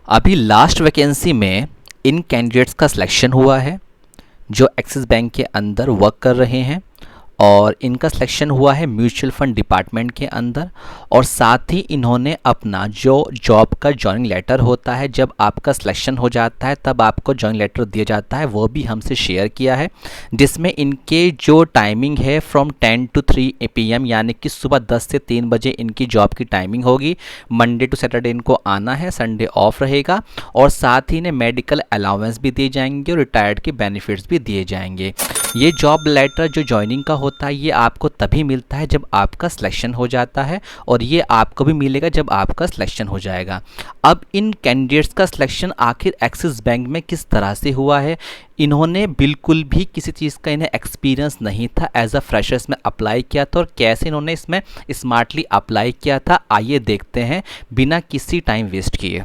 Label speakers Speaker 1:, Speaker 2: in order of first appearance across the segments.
Speaker 1: अभी last vacancy में इन candidates का सिलेक्शन हुआ है जो एक्सिस बैंक के अंदर वर्क कर रहे हैं और इनका सिलेक्शन हुआ है म्यूचुअल फंड डिपार्टमेंट के अंदर। और साथ ही इन्होंने अपना जो जॉब का जॉइनिंग लेटर होता है, जब आपका सिलेक्शन हो जाता है तब आपको जॉइनिंग लेटर दिया जाता है, वो भी हमसे शेयर किया है, जिसमें इनके जो टाइमिंग है फ्रॉम 10 to 3 PM, यानी कि सुबह 10 से 3 बजे इनकी जॉब की टाइमिंग होगी। मंडे टू सैटरडे इनको आना है, संडे ऑफ रहेगा। और साथ ही इन्हें मेडिकल अलाउंस भी दिए जाएंगे और रिटायर्ड के बेनिफिट्स भी दिए जाएंगे। ये जॉब लेटर जो ज्वाइनिंग का होता है ये आपको तभी मिलता है जब आपका सिलेक्शन हो जाता है, और ये आपको भी मिलेगा जब आपका सिलेक्शन हो जाएगा। अब इन कैंडिडेट्स का सिलेक्शन आखिर एक्सिस बैंक में किस तरह से हुआ है, इन्होंने बिल्कुल भी किसी चीज़ का इन्हें एक्सपीरियंस नहीं था, एज अ फ्रेशर्स में अप्लाई किया था, और कैसे इन्होंने इसमें स्मार्टली अप्लाई किया था, आइए देखते हैं बिना किसी टाइम वेस्ट किए।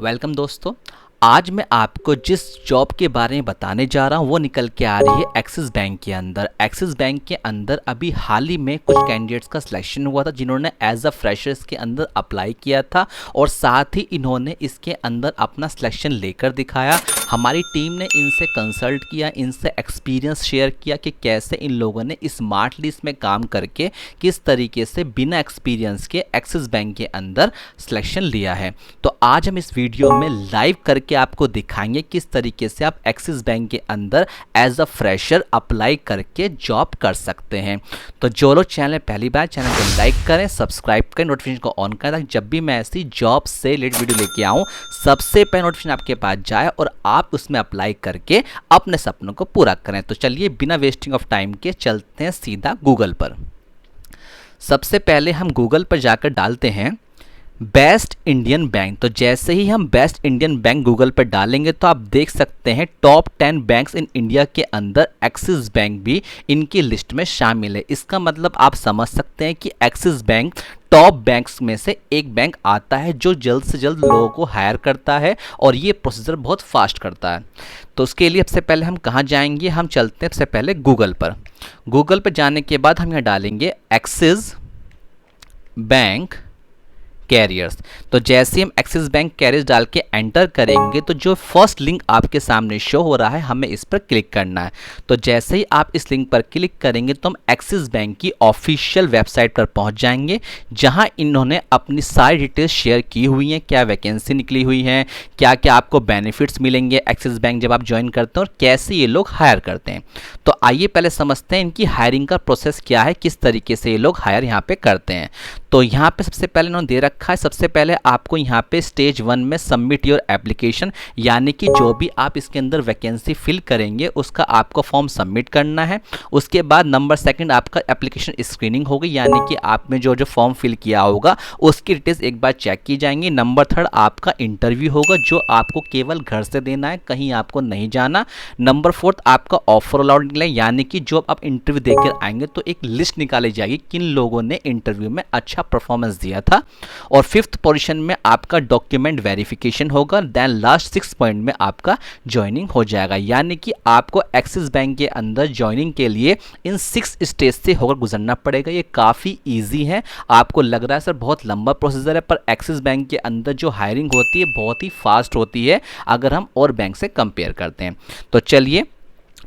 Speaker 1: वेलकम दोस्तों, आज मैं आपको जिस जॉब के बारे में बताने जा रहा हूँ वो निकल के आ रही है एक्सिस बैंक के अंदर। एक्सिस बैंक के अंदर अभी हाल ही में कुछ कैंडिडेट्स का सिलेक्शन हुआ था जिन्होंने एज अ फ्रेशर्स के अंदर अप्लाई किया था, और साथ ही इन्होंने इसके अंदर अपना सिलेक्शन लेकर दिखाया। हमारी टीम ने इनसे कंसल्ट किया, इनसे एक्सपीरियंस शेयर किया कि कैसे इन लोगों ने स्मार्टली इसमें काम करके किस तरीके से बिना एक्सपीरियंस के एक्सिस बैंक के अंदर सिलेक्शन लिया है। तो आज हम इस वीडियो में लाइव करके आपको दिखाएंगे किस तरीके से आप एक्सिस बैंक के अंदर एज अ फ्रेशर अप्लाई करके जॉब कर सकते हैं। तो जो लोग चैनल पहली बार, चैनल को लाइक करें, सब्सक्राइब करें, नोटिफिकेशन को ऑन करें, ताकि जब भी मैं ऐसी जॉब से रिलेटेड वीडियो लेके आऊं सबसे पहले नोटिफिकेशन आपके पास जाए और आप उसमें अप्लाई करके अपने सपनों को पूरा करें। तो चलिए बिना वेस्टिंग ऑफ टाइम के चलते हैं सीधा गूगल पर। सबसे पहले हम गूगल पर जाकर डालते हैं बेस्ट इंडियन बैंक। तो जैसे ही हम बेस्ट इंडियन बैंक गूगल पर डालेंगे तो आप देख सकते हैं टॉप 10 बैंक्स इन इंडिया के अंदर एक्सिस बैंक भी इनकी लिस्ट में शामिल है। इसका मतलब आप समझ सकते हैं कि एक्सिस बैंक टॉप बैंक्स में से एक बैंक आता है जो जल्द से जल्द लोगों को हायर करता है, और ये प्रोसीजर बहुत फास्ट करता है। तो उसके लिए सबसे पहले हम कहाँ जाएंगे, हम चलते हैं सबसे पहले गूगल पर। गूगल पर जाने के बाद हम यहाँ डालेंगे एक्सिस बैंक कैरियर्स। तो जैसे ही हम एक्सिस बैंक कैरियर्स डाल के एंटर करेंगे तो जो फर्स्ट लिंक आपके सामने शो हो रहा है हमें इस पर क्लिक करना है। तो जैसे ही आप इस लिंक पर क्लिक करेंगे तो हम एक्सिस बैंक की ऑफिशियल वेबसाइट पर पहुंच जाएंगे, जहां इन्होंने अपनी सारी डिटेल्स शेयर की हुई हैं, क्या वैकेंसी निकली हुई है, क्या क्या आपको बेनिफिट्स मिलेंगे एक्सिस बैंक जब आप ज्वाइन करते हैं, और कैसे ये लोग हायर करते हैं। तो आइए पहले समझते हैं इनकी हायरिंग का प्रोसेस क्या है, किस तरीके से ये लोग हायर यहाँ पे करते हैं। तो यहाँ पे सबसे पहले इन्होंने दे रखा है, सबसे पहले आपको यहाँ पे स्टेज 1 में सबमिट योर एप्लीकेशन, यानी कि जो भी आप इसके अंदर वैकेंसी फिल करेंगे उसका आपको फॉर्म सबमिट करना है। उसके बाद नंबर 2 आपका एप्लीकेशन स्क्रीनिंग होगी, यानी कि आपने जो जो फॉर्म फिल किया होगा उसकी डिटेल्स एक बार चेक की जाएंगी। नंबर 3 आपका इंटरव्यू होगा जो आपको केवल घर से देना है, कहीं आपको नहीं जाना। नंबर 4 आपका ऑफर अलाउड निकले, यानी कि जो आप इंटरव्यू देकर आएंगे तो एक लिस्ट निकाली जाएगी किन लोगों ने इंटरव्यू में अच्छा परफॉर्मेंस दिया था। और 5th पोजीशन में आपका डॉक्यूमेंट वेरिफिकेशन होगा। देन लास्ट 6 पॉइंट में आपका ज्वाइनिंग हो जाएगा, यानी कि आपको एक्सिस बैंक के अंदर ज्वाइनिंग के लिए इन 6 स्टेज से होकर गुजरना पड़ेगा। ये काफ़ी इजी है। आपको लग रहा है सर बहुत लंबा प्रोसीजर है, पर एक्सिस बैंक के अंदर जो हायरिंग होती है बहुत ही फास्ट होती है अगर हम और बैंक से कंपेयर करते हैं। तो चलिए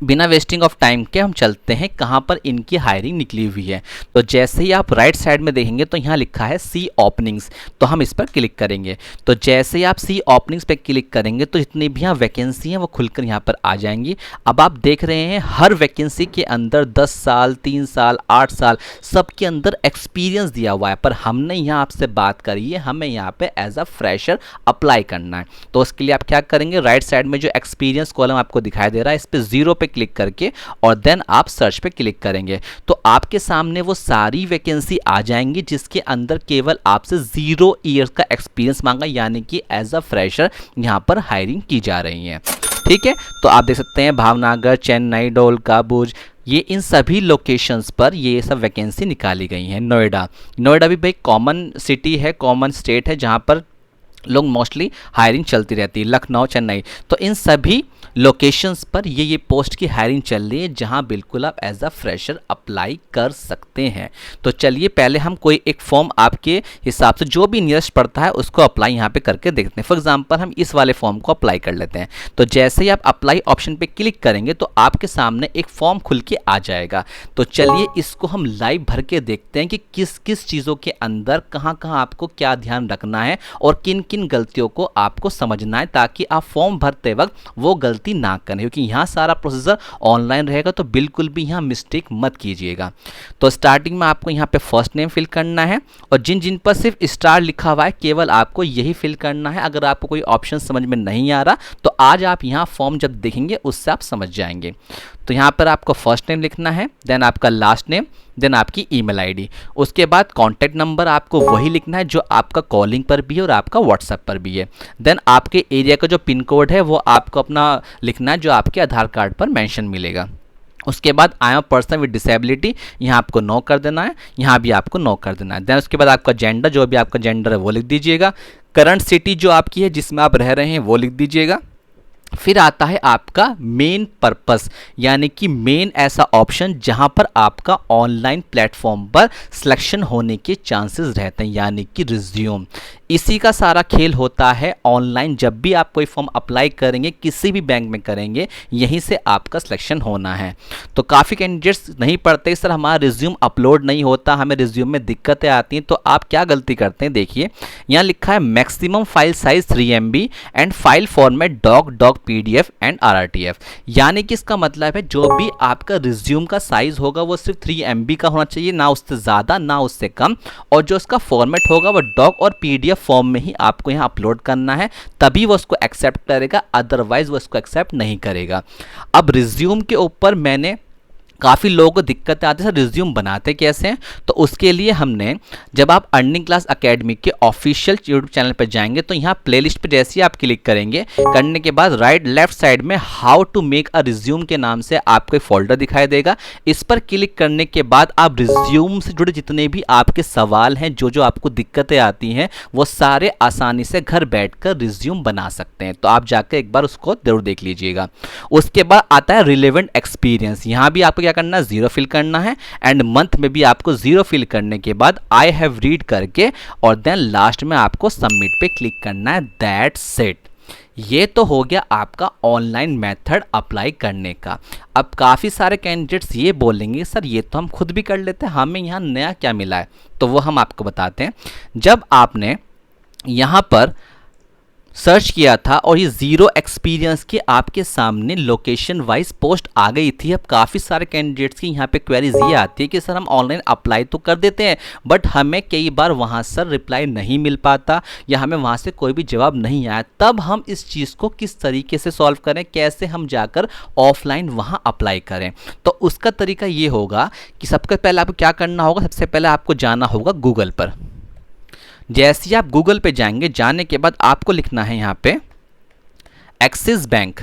Speaker 1: बिना वेस्टिंग ऑफ टाइम के हम चलते हैं कहाँ पर इनकी हायरिंग निकली हुई है। तो जैसे ही आप राइट साइड में देखेंगे तो यहाँ लिखा है सी ओपनिंग्स, तो हम इस पर क्लिक करेंगे। तो जैसे ही आप सी ओपनिंग्स पे क्लिक करेंगे तो जितनी भी यहाँ वैकेंसी हैं वो खुलकर यहाँ पर आ जाएंगी। अब आप देख रहे हैं हर वैकेंसी के अंदर 10 साल, 3 साल, 8 साल सबके अंदर एक्सपीरियंस दिया हुआ है, पर हमने यहाँ आपसे बात करी है हमें यहाँ पे एज अ फ्रेशर अप्लाई करना है। तो उसके लिए आप क्या करेंगे, राइट साइड में जो एक्सपीरियंस कॉलम आपको दिखाई दे रहा है इस पर 0 पे क्लिक करके और देन आप सर्च पे क्लिक करेंगे तो आपके सामने वो सारी वैकेंसी आ जाएंगी जिसके अंदर केवल आपसे 0 ईयर्स का एक्सपीरियंस मांगा, यानी कि एज अ फ्रेशर यहां पर हायरिंग की जा रही है। ठीक है, तो आप देख सकते हैं भावनगर, चेन्नई, ढोलका, भुज, ये इन सभी लोकेशंस पर ये सब वैकेंसी निकाली गई हैं। नोएडा भी भाई कॉमन सिटी है, कॉमन स्टेट है जहां पर लोग मोस्टली हायरिंग चलती रहती है, लखनऊ, चेन्नई, तो इन सभी लोकेशंस पर ये पोस्ट की हायरिंग चल रही है जहां बिल्कुल आप एज अ फ्रेशर अप्लाई कर सकते हैं। तो चलिए पहले हम कोई एक फॉर्म आपके हिसाब से जो भी नियरेस्ट पड़ता है उसको अप्लाई यहाँ पे करके देखते हैं। फॉर एग्जांपल हम इस वाले फॉर्म को अप्लाई कर लेते हैं। तो जैसे ही आप अप्लाई ऑप्शन पे क्लिक करेंगे तो आपके सामने एक फॉर्म खुल के आ जाएगा। तो चलिए इसको हम लाइव भर के देखते हैं कि किस किस चीज़ों के अंदर कहाँ कहाँ आपको क्या ध्यान रखना है और किन किन गलतियों को आपको समझना है, ताकि आप फॉर्म भरते वक्त वो गलती ना करें, क्योंकि यहाँ सारा प्रोसीजर ऑनलाइन रहेगा तो बिल्कुल भी यहाँ मिस्टेक मत कीजिएगा। तो स्टार्टिंग में आपको यहाँ पे फर्स्ट नेम फिल करना है और जिन जिन पर सिर्फ स्टार लिखा हुआ है केवल आपको यही फिल करना है। अगर आपको कोई ऑप्शन समझ में नहीं आ रहा तो आज आप यहाँ फॉर्म जब देखेंगे उससे आप समझ जाएंगे। तो यहाँ पर आपको फर्स्ट नेम लिखना है, देन आपका लास्ट नेम, देन आपकी ईमेल आईडी, उसके बाद कॉन्टैक्ट नंबर आपको वही लिखना है जो आपका कॉलिंग पर भी है और आपका व्हाट्सएप पर भी है। देन आपके एरिया का जो पिन कोड है वो आपको अपना लिखना है जो आपके आधार कार्ड पर मेंशन मिलेगा। उसके बाद I am person with disability, यहाँ आपको नो कर देना है, यहाँ भी आपको नो कर देना है। देन उसके बाद आपका जेंडर, जो भी आपका जेंडर है वो लिख दीजिएगा। करंट सिटी जो आपकी है जिसमें आप रह रहे हैं वो लिख दीजिएगा। फिर आता है आपका मेन पर्पस, यानी कि मेन ऐसा ऑप्शन जहां पर आपका ऑनलाइन प्लेटफॉर्म पर सिलेक्शन होने के चांसेस रहते हैं, यानी कि रिज्यूम। इसी का सारा खेल होता है ऑनलाइन। जब भी आप कोई फॉर्म अप्लाई करेंगे किसी भी बैंक में करेंगे यहीं से आपका सिलेक्शन होना है। तो काफ़ी कैंडिडेट्स नहीं पढ़ते, सर हमारा रिज्यूम अपलोड नहीं होता, हमें रिज्यूम में दिक्कतें आती हैं। तो आप क्या गलती करते हैं, देखिए यहाँ लिखा है maximum file size 3 MB and file format doc PDF and RRTF, यानी कि इसका मतलब है जो भी आपका रिज्यूम का साइज होगा वो सिर्फ 3 MB का होना चाहिए, ना उससे ज़्यादा ना उससे कम, और जो उसका फॉर्मेट होगा वो डॉक और PDF फॉर्म में ही आपको यहाँ अपलोड करना है, तभी वो उसको एक्सेप्ट करेगा, अदरवाइज वो उसको एक्सेप्ट नहीं करेगा। अब रिज्यूम के ऊपर मैंने काफ़ी लोगों को दिक्कत आती है, सर रिज्यूम बनाते कैसे हैं। तो उसके लिए हमने, जब आप अर्निंग क्लास एकेडमी के ऑफिशियल यूट्यूब चैनल पर जाएंगे तो यहाँ प्लेलिस्ट पे जैसे ही आप क्लिक करेंगे, करने के बाद राइट लेफ्ट साइड में how to make a resume के नाम से आपको एक फोल्डर दिखाई देगा। इस पर क्लिक करने के बाद आप रिज्यूम से जुड़े जितने भी आपके सवाल हैं, जो जो आपको दिक्कतें आती हैं, वो सारे आसानी से घर बैठकर रिज्यूम बना सकते हैं। तो आप जाकर एक बार उसको जरूर देख लीजिएगा। उसके बाद आता है रिलेवेंट एक्सपीरियंस, यहाँ भी आपको क्या करना है, 0 फिल करना है, एंड मंथ में भी आपको 0 फिल करने के बाद आई हैव रीड करके और देन लास्ट में आपको सबमिट पे क्लिक करना है। That's it. ये तो हो गया आपका ऑनलाइन मेथड अप्लाई करने का। अब काफ़ी सारे कैंडिडेट्स ये बोलेंगे सर ये तो हम खुद भी कर लेते हैं, हमें यहाँ नया क्या मिला है। तो वो हम आपको बताते हैं। जब आपने यहाँ पर सर्च किया था और ये 0 एक्सपीरियंस के आपके सामने लोकेशन वाइज पोस्ट आ गई थी। अब काफ़ी सारे कैंडिडेट्स की यहाँ पे क्वेरीज ये आती है कि सर हम ऑनलाइन अप्लाई तो कर देते हैं बट हमें कई बार वहाँ सर रिप्लाई नहीं मिल पाता या हमें वहाँ से कोई भी जवाब नहीं आया। तब हम इस चीज़ को किस तरीके से सॉल्व करें, कैसे हम जाकर ऑफलाइन वहाँ अप्लाई करें। तो उसका तरीका ये होगा कि सबसे पहले आपको क्या करना होगा, सबसे पहले आपको जाना होगा गूगल पर। जैसे ही आप गूगल पे जाएंगे, जाने के बाद आपको लिखना है यहाँ पे एक्सिस बैंक,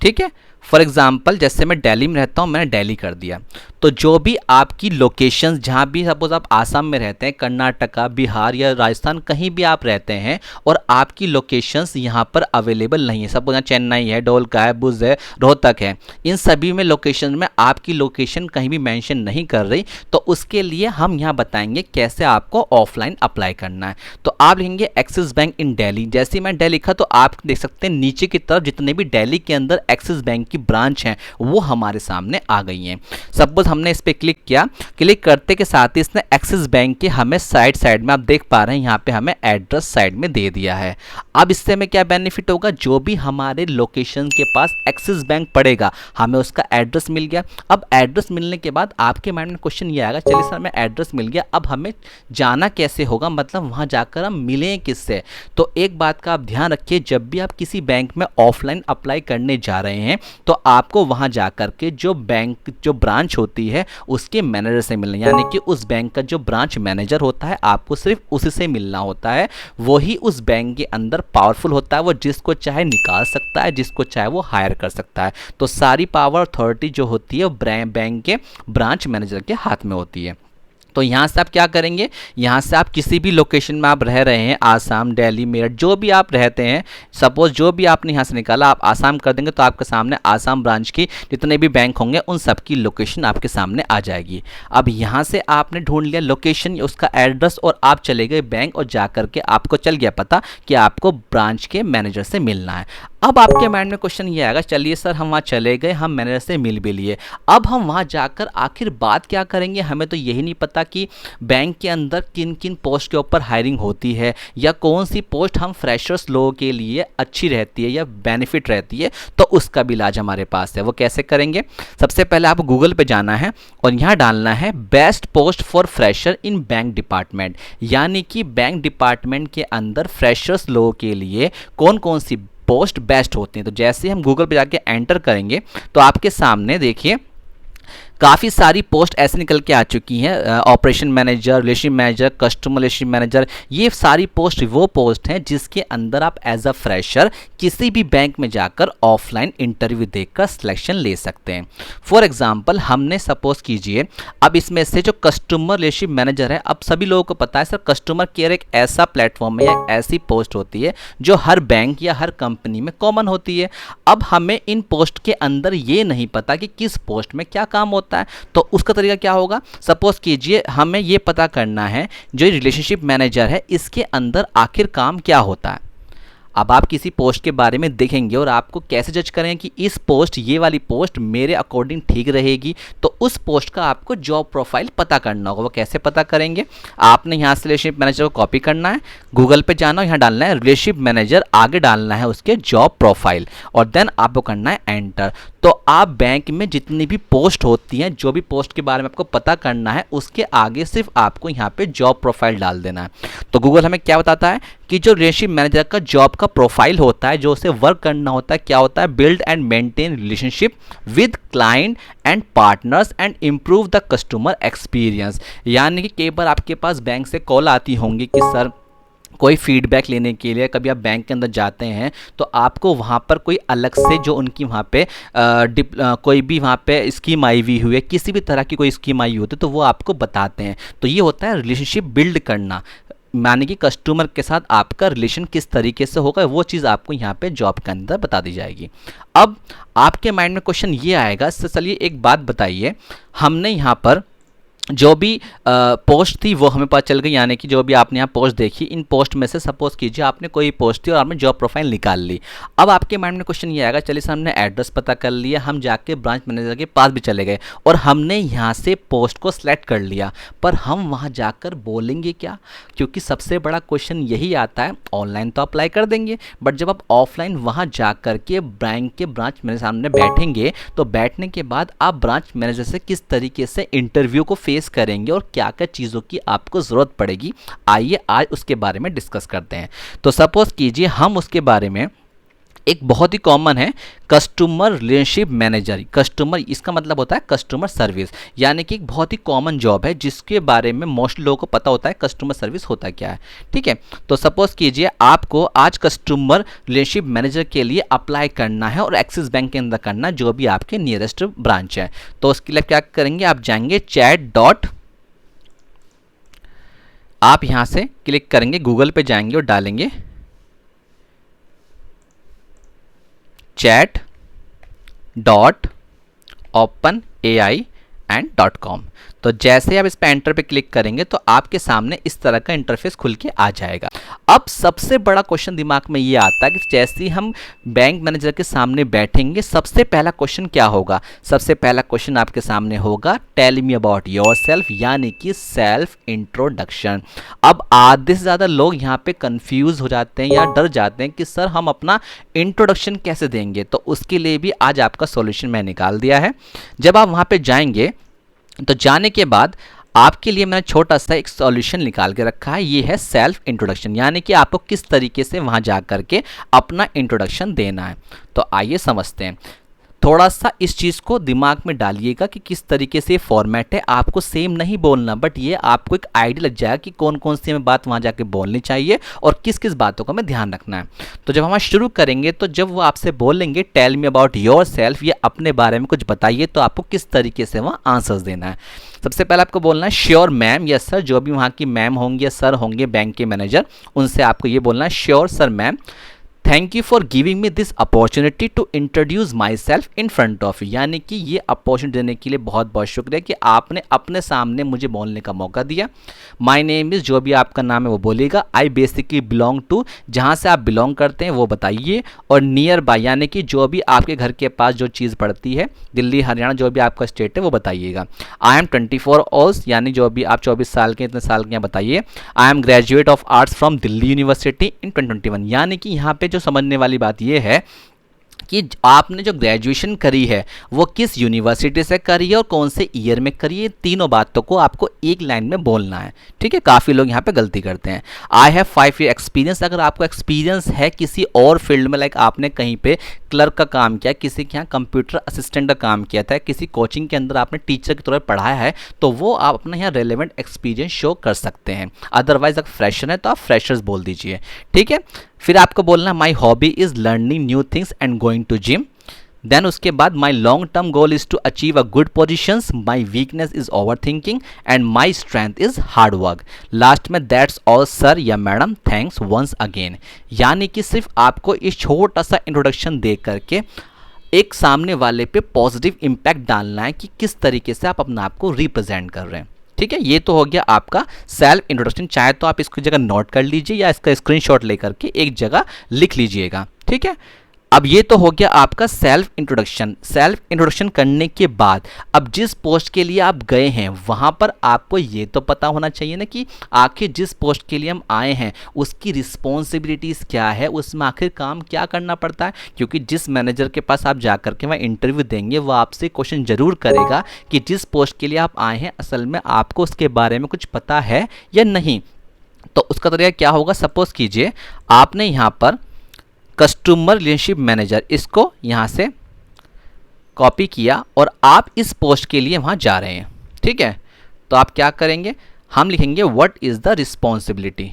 Speaker 1: ठीक है। फॉर एग्जाम्पल जैसे मैं दिल्ली में रहता हूँ, मैंने दिल्ली कर दिया। तो जो भी आपकी लोकेशंस, जहाँ भी सपोज आप आसाम में रहते हैं, कर्नाटका, बिहार या राजस्थान, कहीं भी आप रहते हैं और आपकी लोकेशंस यहाँ पर अवेलेबल नहीं है, सपोज यहाँ चेन्नई है, डोलका है, भुज है, रोहतक है, इन सभी में लोकेशन में आपकी लोकेशन कहीं भी मेंशन नहीं कर रही, तो उसके लिए हम यहाँ बताएंगे कैसे आपको ऑफलाइन अप्लाई करना है। तो आप लिखेंगे एक्सिस बैंक इन दिल्ली। जैसे ही मैं दिल्ली लिखा तो आप देख सकते हैं नीचे की तरफ जितने भी दिल्ली के अंदर एक्सिस बैंक ब्रांच हैं वो हमारे सामने आ गई हैं। सपोज हमने इस पे क्लिक किया, क्लिक करते के साथ ही इसने एक्सिस बैंक के हमें साइड में आप देख पा रहे हैं यहाँ पे हमें एड्रेस साइड में दे दिया है। अब इससे हमें क्या बेनिफिट होगा, जो भी हमारे लोकेशन के पास एक्सिस बैंक पड़ेगा हमें उसका एड्रेस मिल गया। अब एड्रेस मिलने के बाद आपके माइंड में क्वेश्चन ये आएगा, चलिए सर हमें एड्रेस मिल गया, अब हमें जाना कैसे होगा, मतलब वहाँ जाकर हम मिलें किससे। तो एक बात का आप ध्यान रखिए, जब भी आप किसी बैंक में ऑफलाइन अप्लाई करने जा रहे हैं तो आपको वहां जाकर के जो बैंक जो ब्रांच होती है उसके मैनेजर से मिलना, यानी कि उस बैंक का जो ब्रांच मैनेजर होता है आपको सिर्फ उसी से मिलना होता है। वही उस बैंक के अंदर पावरफुल होता है, वो जिसको चाहे निकाल सकता है, जिसको चाहे वो हायर कर सकता है। तो सारी पावर अथॉरिटी जो होती है वो बैंक के ब्रांच मैनेजर के हाथ में होती है। तो यहाँ से आप क्या करेंगे, यहाँ से आप किसी भी लोकेशन में आप रह रहे हैं, आसाम, दिल्ली, मेरठ, जो भी आप रहते हैं, सपोज जो भी आपने यहाँ से निकाला आप आसाम कर देंगे तो आपके सामने आसाम ब्रांच की जितने भी बैंक होंगे उन सब की लोकेशन आपके सामने आ जाएगी। अब यहाँ से आपने ढूंढ लिया लोकेशन, उसका एड्रेस, और आप चले गए बैंक और जा करके आपको चल गया पता कि आपको ब्रांच के मैनेजर से मिलना है। अब आपके माइंड में क्वेश्चन ये आएगा, चलिए सर हम वहाँ चले गए, हम मैनेजर से मिल भी लिए, अब हम वहाँ जाकर आखिर बात क्या करेंगे, हमें तो यही नहीं पता कि बैंक के अंदर किन किन पोस्ट के ऊपर हायरिंग होती है या कौन सी पोस्ट हम फ्रेशर्स लोगों के लिए अच्छी रहती है या बेनिफिट रहती है, तो उसका भी इलाज हमारे पास है। वो कैसे करेंगे, सबसे पहले आप गूगल पे जाना है और यहाँ डालना है best post for fresher in bank department, यानी कि बैंक डिपार्टमेंट के अंदर फ्रेशर्स लोगों के लिए कौन कौन सी पोस्ट बेस्ट होती हैं। तो जैसे हम गूगल पे जाके एंटर करेंगे तो आपके सामने देखिए काफ़ी सारी पोस्ट ऐसे निकल के आ चुकी हैं, operation manager, relation manager, customer relation manager, ये सारी पोस्ट वो पोस्ट हैं जिसके अंदर आप एज अ फ्रेशर किसी भी बैंक में जाकर ऑफलाइन इंटरव्यू देकर सिलेक्शन ले सकते हैं। फॉर एग्जांपल हमने सपोज कीजिए, अब इसमें से जो कस्टमर रिलेशन मैनेजर है, अब सभी लोगों को पता है सर कस्टमर केयर एक ऐसा प्लेटफॉर्म है या ऐसी पोस्ट होती है जो हर बैंक या हर कंपनी में कॉमन होती है। अब हमें इन पोस्ट के अंदर ये नहीं पता कि किस पोस्ट में क्या काम होता है, तो उसका तरीका क्या होगा, सपोज कीजिए हमें ये पता करना है जो रिलेशनशिप मैनेजर है इसके अंदर आखिर काम क्या होता है। अब आप किसी पोस्ट के बारे में देखेंगे और आपको कैसे जज करें कि इस पोस्ट, ये वाली पोस्ट मेरे अकॉर्डिंग ठीक रहेगी, तो उस पोस्ट का आपको जॉब प्रोफाइल पता करना होगा। वो कैसे पता करेंगे, आपने यहाँ से रिलेशनशिप मैनेजर को कॉपी करना है, गूगल पे जाना, यहाँ डालना है रिलेशनशिप मैनेजर, आगे डालना है उसके जॉब प्रोफाइल और देन आपको करना है एंटर। तो आप बैंक में जितनी भी पोस्ट होती हैं, जो भी पोस्ट के बारे में आपको पता करना है, उसके आगे सिर्फ आपको यहाँ पे जॉब प्रोफाइल डाल देना है। तो गूगल हमें क्या बताता है कि जो रिलेशनशिप मैनेजर का जॉब का प्रोफाइल होता है, जो उसे वर्क करना होता है, क्या होता है, build and maintain relationship with client and partners and improve the customer experience. यानी कि कई बार आपके पास बैंक से कॉल आती होंगी कि सर कोई फीडबैक लेने के लिए, कभी आप बैंक के अंदर जाते हैं तो आपको वहाँ पर कोई अलग से जो उनकी वहाँ पे कोई भी वहाँ पे स्कीम आई हुई है, किसी भी तरह की कोई स्कीम आई होती है तो वो आपको बताते हैं। तो ये होता है रिलेशनशिप बिल्ड करना, माने कि कस्टमर के साथ आपका रिलेशन किस तरीके से होगा, वो चीज़ आपको यहाँ पे जॉब के अंदर बता दी जाएगी। अब आपके माइंड में क्वेश्चन ये आएगा, चलिए एक बात बताइए, हमने यहाँ पर जो भी पोस्ट थी वो हमें पता चल गई, यानी कि जो भी आपने यहाँ पोस्ट देखी, इन पोस्ट में से सपोज कीजिए आपने कोई पोस्ट थी और आपने जॉब प्रोफाइल निकाल ली। अब आपके माइंड में क्वेश्चन ये आएगा, चलिए हमने एड्रेस पता कर लिया, हम जाके ब्रांच मैनेजर के पास भी चले गए और हमने यहाँ से पोस्ट को सिलेक्ट कर लिया, पर हम वहाँ जाकर बोलेंगे क्या, क्योंकि सबसे बड़ा क्वेश्चन यही आता है। ऑनलाइन तो अप्लाई कर देंगे, बट जब आप ऑफलाइन वहाँ जा कर के बैंक के ब्रांच मैनेजर सामने बैठेंगे तो बैठने के बाद आप ब्रांच मैनेजर से किस तरीके से इंटरव्यू को फेस करेंगे और क्या क्या चीज़ों की आपको ज़रूरत पड़ेगी, आइए आज उसके बारे में डिस्कस करते हैं। तो सपोज कीजिए हम उसके बारे में, एक बहुत ही कॉमन है कस्टमर रिलेशनशिप मैनेजर। कस्टमर इसका मतलब होता है कस्टमर सर्विस, यानी कि एक बहुत ही कॉमन जॉब है जिसके बारे में मोस्ट लोगों को पता होता है कस्टमर सर्विस होता क्या है। ठीक है, तो सपोज कीजिए आपको आज कस्टमर रिलेशनशिप मैनेजर के लिए अप्लाई करना है और एक्सिस बैंक के अंदर करना है, जो भी आपके नियरेस्ट ब्रांच है। तो उसके लिए क्या करेंगे, आप जाएंगे चैट डॉट, आप यहाँ से क्लिक करेंगे, गूगल पे जाएंगे और डालेंगे chat.openai.com। तो जैसे आप इस पे एंटर पे क्लिक करेंगे तो आपके सामने इस तरह का इंटरफेस खुल के आ जाएगा। अब सबसे बड़ा क्वेश्चन दिमाग में ये आता है कि जैसे ही हम बैंक मैनेजर के सामने बैठेंगे, सबसे पहला क्वेश्चन क्या होगा, सबसे पहला क्वेश्चन आपके सामने होगा टेल मी अबाउट योरसेल्फ, यानी कि सेल्फ इंट्रोडक्शन। अब आधे से ज़्यादा लोग यहाँ पे कंफ्यूज हो जाते हैं या डर जाते हैं कि सर हम अपना इंट्रोडक्शन कैसे देंगे, तो उसके लिए भी आज आपका सॉल्यूशन मैं निकाल दिया है। जब आप वहाँ पे जाएंगे तो जाने के बाद आपके लिए मैंने छोटा सा एक सॉल्यूशन निकाल के रखा है, ये है सेल्फ इंट्रोडक्शन, यानी कि आपको किस तरीके से वहाँ जा कर के अपना इंट्रोडक्शन देना है। तो आइए समझते हैं, थोड़ा सा इस चीज़ को दिमाग में डालिएगा कि किस तरीके से फॉर्मेट है। आपको सेम नहीं बोलना, बट ये आपको एक आइडिया लग जाएगा कि कौन कौन सी हमें बात वहाँ जाके बोलनी चाहिए और किस किस बातों का हमें ध्यान रखना है। तो जब हम शुरू करेंगे तो जब वो आपसे बोलेंगे tell me about yourself, ये अपने बारे में कुछ बताइए, तो आपको किस तरीके से वहाँ आंसर्स देना है। सबसे पहले आपको बोलना है श्योर मैम, यस सर, जो भी वहाँ की मैम होंगी या सर होंगे बैंक के मैनेजर, उनसे आपको ये बोलना है sure sir ma'am, thank you for giving me this opportunity to introduce myself in front of you, यानी कि ये अपॉर्चुनिटी देने के लिए बहुत बहुत शुक्रिया कि आपने अपने सामने मुझे बोलने का मौका दिया। माई नेम इज़, जो भी आपका नाम है वो बोलेगा। आई बेसिकली बिलोंग टू, जहाँ से आप बिलोंग करते हैं वो बताइए। और नियर बाय, यानी कि जो भी आपके घर के पास जो चीज़ पड़ती है, दिल्ली हरियाणा जो भी आपका स्टेट है वो बताइएगा। आई एम 24 ओल्ड, यानी जो भी आप 24 साल के, इतने साल के हैं बताइए। I am graduate of arts from Delhi University in 2021, यानी कि यहाँ पे जो समझने वाली बात यह है कि आपने जो ग्रेजुएशन करी है वो किस यूनिवर्सिटी से करी है और कौन से ईयर में करी है, तीनों बातों को आपको एक लाइन में बोलना है। ठीक है, काफ़ी लोग यहाँ पे गलती करते हैं। आई हैव 5 ईयर एक्सपीरियंस, अगर आपको एक्सपीरियंस है किसी और फील्ड में, लाइक आपने कहीं पे क्लर्क का काम किया, किसी के यहाँ कंप्यूटर असिस्टेंट का काम किया था, किसी कोचिंग के अंदर आपने टीचर की तरह पढ़ाया है, तो वो आप अपने यहाँ रेलेवेंट एक्सपीरियंस शो कर सकते हैं। अदरवाइज अगर फ्रेशर है तो आप फ्रेशर्स बोल दीजिए। ठीक है, फिर आपको बोलना my hobby is learning new things and going to gym. Then उसके बाद my long term goal is to achieve a good positions, my weakness is over thinking and my strength is hard work. Last में that's all sir या madam, thanks once again. यानी कि सिर्फ आपको इस छोटा सा इंट्रोडक्शन दे करके एक सामने वाले पे पॉजिटिव इम्पैक्ट डालना है कि किस तरीके से आप अपने आप को रिप्रेजेंट कर रहे हैं। ठीक है, ये तो हो गया आपका सेल्फ इंट्रोडक्शन। चाहे तो आप इसको जगह नोट कर लीजिए या इसका स्क्रीनशॉट लेकर के एक जगह लिख लीजिएगा। ठीक है, अब ये तो हो गया आपका सेल्फ इंट्रोडक्शन। सेल्फ इंट्रोडक्शन करने के बाद अब जिस पोस्ट के लिए आप गए हैं वहाँ पर आपको ये तो पता होना चाहिए ना कि आखिर जिस पोस्ट के लिए हम आए हैं उसकी रिस्पॉन्सिबिलिटीज़ क्या है, उसमें आखिर काम क्या करना पड़ता है। क्योंकि जिस मैनेजर के पास आप जा कर के वहाँ इंटरव्यू देंगे वो आपसे क्वेश्चन ज़रूर करेगा कि जिस पोस्ट के लिए आप आए हैं असल में आपको उसके बारे में कुछ पता है या नहीं। तो उसका तरीका क्या होगा, सपोज़ कीजिए आपने यहाँ पर कस्टमर रिलेशनशिप मैनेजर, इसको यहाँ से कॉपी किया और आप इस पोस्ट के लिए वहाँ जा रहे हैं। ठीक है, तो आप क्या करेंगे, हम लिखेंगे व्हाट इज़ द रिस्पॉन्सिबिलिटी।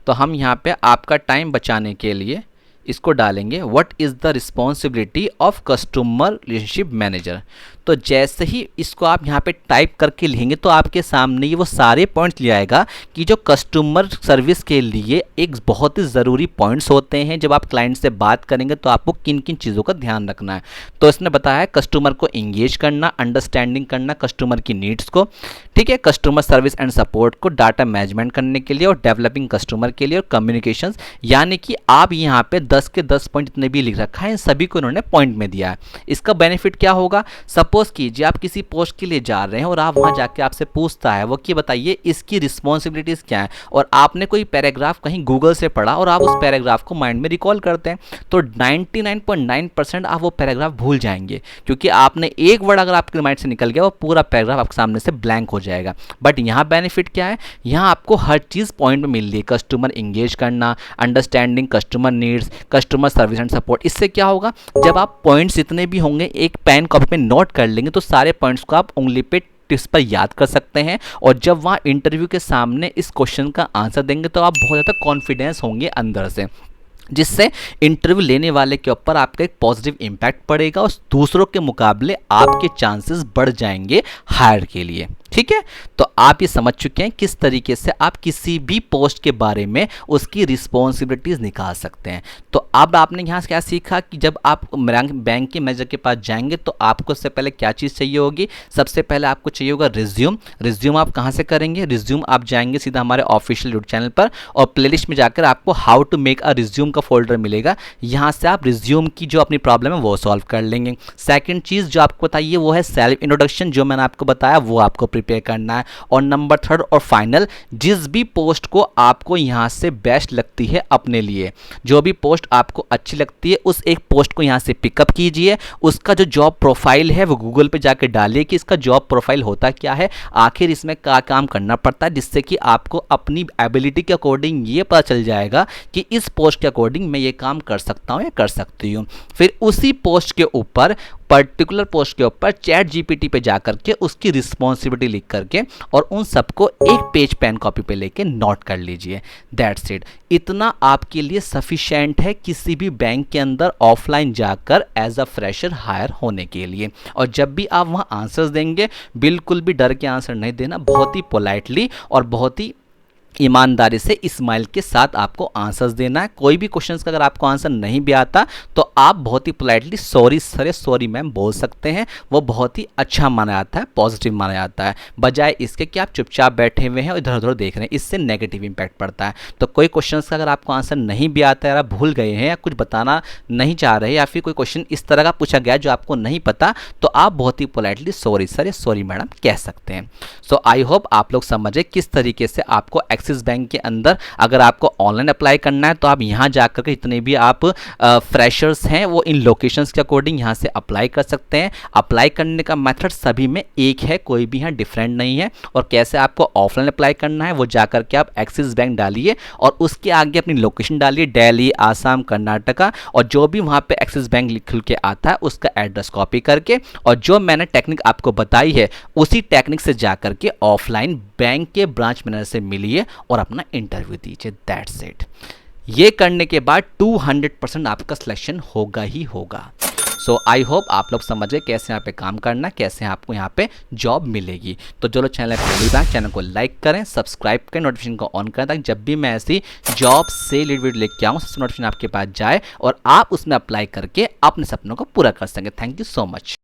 Speaker 1: तो हम यहाँ पे आपका टाइम बचाने के लिए इसको डालेंगे what is the responsibility of customer relationship manager. तो जैसे ही इसको आप यहाँ पे टाइप करके लिखेंगे तो आपके सामने ये वो सारे पॉइंट्स ले आएगा कि जो कस्टमर सर्विस के लिए एक बहुत ही ज़रूरी पॉइंट्स होते हैं। जब आप क्लाइंट से बात करेंगे तो आपको किन किन चीज़ों का ध्यान रखना है। तो इसने बताया है कस्टमर को इंगेज करना, अंडरस्टैंडिंग करना कस्टमर की नीड्स को, ठीक है, कस्टमर सर्विस एंड सपोर्ट को, डाटा मैनेजमेंट करने के लिए और डेवलपिंग कस्टमर के लिए और कम्युनिकेशंस। यानी कि आप यहाँ पे 10 के 10 पॉइंट जितने भी लिख रखा है इन सभी को इन्होंने पॉइंट में दिया है। इसका बेनिफिट क्या होगा, सपोज कीजिए आप किसी पोस्ट के लिए जा रहे हैं और आप वहां जाके आपसे पूछता है वो कि बताइए इसकी रिस्पॉन्सिबिलिटीज क्या है, और आपने कोई पैराग्राफ कहीं गूगल से पढ़ा और आप उस पैराग्राफ को माइंड में रिकॉल करते हैं तो 99.9% आप वो पैराग्राफ भूल जाएंगे, क्योंकि आपने एक वर्ड अगर आपके माइंड से निकल गया वो पूरा पैराग्राफ आपके सामने से ब्लैंक हो जाएगा। बट यहाँ बेनिफिट क्या है, यहाँ आपको हर चीज़ पॉइंट में मिल रही है। कस्टमर इंगेज करना, understanding customer needs, customer service and support. इससे क्या होगा, जब आप पॉइंट्स जितने भी होंगे एक पेन कॉपी पे नोट कर लेंगे तो सारे पॉइंट्स को आप उंगली पे टिप्स पर याद कर सकते हैं, और जब वहाँ इंटरव्यू के सामने इस क्वेश्चन का आंसर देंगे तो आप बहुत ज़्यादा कॉन्फिडेंस होंगे अंदर से, जिससे इंटरव्यू लेने वाले के ऊपर आपका एक पॉजिटिव इम्पैक्ट पड़ेगा और दूसरों के मुकाबले आपके चांसेस बढ़ जाएंगे हायर के लिए। ठीक है, तो आप ये समझ चुके हैं किस तरीके से आप किसी भी पोस्ट के बारे में उसकी रिस्पॉन्सिबिलिटीज़ निकाल सकते हैं। तो अब आपने यहाँ से क्या सीखा कि जब आप बैंक के मैनेजर के पास जाएंगे तो आपको सबसे पहले क्या चीज़ चाहिए होगी, सबसे पहले आपको चाहिए होगा रिज्यूम। रिज्यूम आप कहाँ से करेंगे, रिज्यूम आप जाएंगे सीधा हमारे ऑफिशियल यूट्यूब चैनल पर और प्लेलिस्ट में जाकर आपको how to make a resume का फोल्डर मिलेगा। यहाँ से आप रिज्यूम की जो अपनी प्रॉब्लम है वो सॉल्व कर लेंगे। सेकेंड चीज़ जो आपको बताइए वो है सेल्फ इंट्रोडक्शन, जो मैंने आपको बताया वो आपको प्रिपेयर करना है। और नंबर थर्ड और फाइनल, जिस भी पोस्ट को आपको यहाँ से बेस्ट लगती है अपने लिए, जो भी पोस्ट आपको अच्छी लगती है उस एक पोस्ट को यहाँ से पिकअप कीजिए। उसका जो जॉब प्रोफाइल है वो गूगल पे जाके डालिए कि इसका जॉब प्रोफाइल होता क्या है, आखिर इसमें क्या काम करना पड़ता है, जिससे कि आपको अपनी एबिलिटी के अकॉर्डिंग ये पता चल जाएगा कि इस पोस्ट के अकॉर्डिंग अकॉर्डिंग मैं ये काम कर सकता हूँ या कर सकती हूँ। फिर उसी पोस्ट के ऊपर, पर्टिकुलर पोस्ट के ऊपर चैट जीपीटी पे जा करके उसकी रिस्पॉन्सिबिलिटी लिख करके और उन सबको एक पेज पेन कॉपी पे लेके नोट कर लीजिए। That's it. इतना आपके लिए सफिशिएंट है किसी भी बैंक के अंदर ऑफलाइन जाकर एज अ फ्रेशर हायर होने के लिए। और जब भी आप वहाँ आंसर्स देंगे, बिल्कुल भी डर के आंसर नहीं देना, बहुत ही पोलाइटली और बहुत ही ईमानदारी से स्माइल के साथ आपको आंसर्स देना है। कोई भी क्वेश्चंस का अगर आपको आंसर नहीं भी आता तो आप बहुत ही पोलाइटली सॉरी सर या सॉरी मैम बोल सकते हैं। वो बहुत ही अच्छा माना जाता है, पॉजिटिव माना जाता है, बजाय इसके कि आप चुपचाप बैठे हुए हैं और इधर उधर देख रहे हैं। इससे नेगेटिव इंपैक्ट पड़ता है। तो कोई क्वेश्चंस का अगर आपको आंसर नहीं भी आता है, आप भूल गए हैं या कुछ बताना नहीं चाह रहे, या फिर कोई क्वेश्चन इस तरह का पूछा गया जो आपको नहीं पता, तो आप बहुत ही पोलाइटली सॉरी सर या सॉरी मैडम कह सकते हैं। सो आई होप आप लोग समझे किस तरीके से आपको एक्सिस बैंक के अंदर अगर आपको ऑनलाइन अप्लाई करना है तो आप यहां जाकर के जितने भी आप फ्रेशर्स हैं वो इन लोकेशंस के अकॉर्डिंग यहां से अप्लाई कर सकते हैं। अप्लाई करने का मेथड सभी में एक है, कोई भी यहां डिफरेंट नहीं है। और कैसे आपको ऑफलाइन अप्लाई करना है वो जाकर के आप एक्सिस बैंक डालिए और उसके आगे अपनी लोकेशन डालिए, दिल्ली, आसाम, कर्नाटका, और जो भी वहां पे एक्सिस बैंक लिख के आता है उसका एड्रेस कॉपी करके और जो मैंने टेक्निक आपको बताई है उसी टेक्निक से जाकर के ऑफलाइन बैंक के ब्रांच मैनेजर से मिलिए और अपना इंटरव्यू दीजिए। That's it. ये करने के बाद 200% आपका सिलेक्शन होगा ही होगा। सो आई होप आप लोग समझ गए कैसे यहाँ पे काम करना, कैसे आपको यहाँ पे जॉब मिलेगी। तो चलो चैनल पे पहली बार, चैनल को लाइक करें, सब्सक्राइब करें, नोटिफिकेशन को ऑन करें ताकि जब भी मैं ऐसी जॉब से रिलेटेड वीडियो लेके आऊँ सबसे नोटिफिकेशन आपके पास जाए और आप उसमें अप्लाई करके अपने सपनों को पूरा कर सकें। Thank you so much.